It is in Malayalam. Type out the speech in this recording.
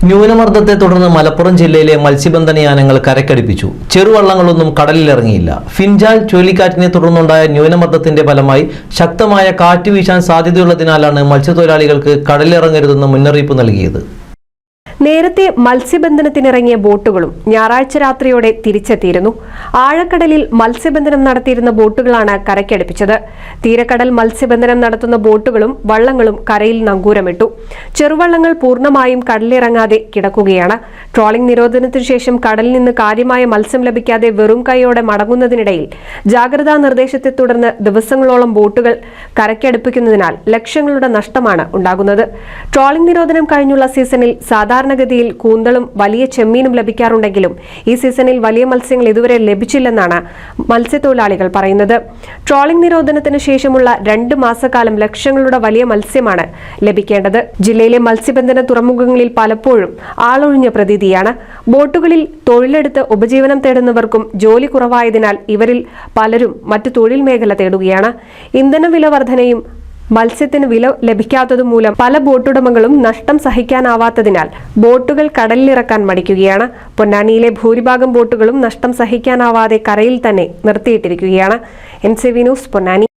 ന്യൂനമർദ്ദത്തെ തുടർന്ന് മലപ്പുറം ജില്ലയിലെ മത്സ്യബന്ധന യാനങ്ങൾ കരക്കടുപ്പിച്ചു. ചെറുവള്ളങ്ങളൊന്നും കടലിലിറങ്ങിയില്ല. ഫിൻജാൽ ചുഴലിക്കാറ്റിനെ തുടർന്നുണ്ടായ ന്യൂനമർദ്ദത്തിന്റെ ഫലമായി ശക്തമായ കാറ്റ് വീശാൻ സാധ്യതയുള്ളതിനാലാണ് മത്സ്യത്തൊഴിലാളികൾക്ക് കടലിലിറങ്ങരുതെന്ന് മുന്നറിയിപ്പ് നൽകിയത്. നേരത്തെ മത്സ്യബന്ധനത്തിനിറങ്ങിയ ബോട്ടുകളും ഞായറാഴ്ച രാത്രിയോടെ തിരിച്ചെത്തിയിരുന്നു. ആഴക്കടലിൽ മത്സ്യബന്ധനം നടത്തിയിരുന്ന ബോട്ടുകളാണ് കരയ്ക്കടുപ്പിച്ചത്. തീരക്കടൽ മത്സ്യബന്ധനം നടത്തുന്ന ബോട്ടുകളും വള്ളങ്ങളും കരയിൽ നങ്കൂരമിട്ടു. ചെറുവള്ളങ്ങൾ പൂർണ്ണമായും കടലിറങ്ങാതെ കിടക്കുകയാണ്. ട്രോളിംഗ് നിരോധനത്തിനു ശേഷം കടലിൽ നിന്ന് കാര്യമായ മത്സ്യം ലഭിക്കാതെ വെറും കൈയോടെ മടങ്ങുന്നതിനിടയിൽ ജാഗ്രതാ നിർദ്ദേശത്തെ തുടർന്ന് ദിവസങ്ങളോളം ബോട്ടുകൾ കരയ്ക്കടുപ്പിക്കുന്നതിനാൽ ലക്ഷങ്ങളുടെ നഷ്ടമാണ് ഉണ്ടാകുന്നത്. ട്രോളിംഗ് നിരോധനം കഴിഞ്ഞുള്ള സീസണിൽ സാധാരണഗതിയിൽ കൂന്തളും വലിയ ചെമ്മീനും ലഭിക്കാറുണ്ടെങ്കിലും ഈ സീസണിൽ വലിയ മത്സ്യങ്ങൾ ഇതുവരെ ലഭിച്ചില്ലെന്നാണ് മത്സ്യത്തൊഴിലാളികൾ പറയുന്നത്. ട്രോളിംഗ് നിരോധനത്തിന് ശേഷമുള്ള 2 മാസക്കാലം ലക്ഷങ്ങളുടെ വലിയ മത്സ്യമാണ് ലഭിക്കേണ്ടത്. ജില്ലയിലെ മത്സ്യബന്ധന തുറമുഖങ്ങളിൽ പലപ്പോഴും ആളൊഴിഞ്ഞ പ്രതീതിയാണ്. ബോട്ടുകളിൽ തൊഴിലെടുത്ത് ഉപജീവനം തേടുന്നവർക്കും ജോലി കുറവായതിനാൽ ഇവരിൽ പലരും മറ്റു തൊഴിൽ മേഖല തേടുകയാണ്. ഇന്ധനവില വർധനയും മത്സ്യത്തിന് വില ലഭിക്കാത്തതും മൂലം പല ബോട്ടുടമകളും നഷ്ടം സഹിക്കാനാവാത്തതിനാൽ ബോട്ടുകൾ കടലിലിറക്കാൻ മടിക്കുകയാണ്. പൊന്നാനിയിലെ ഭൂരിഭാഗം ബോട്ടുകളും നഷ്ടം സഹിക്കാനാവാതെ കരയിൽ തന്നെ നിർത്തിയിട്ടിരിക്കുകയാണ്. NCV news, Ponnani.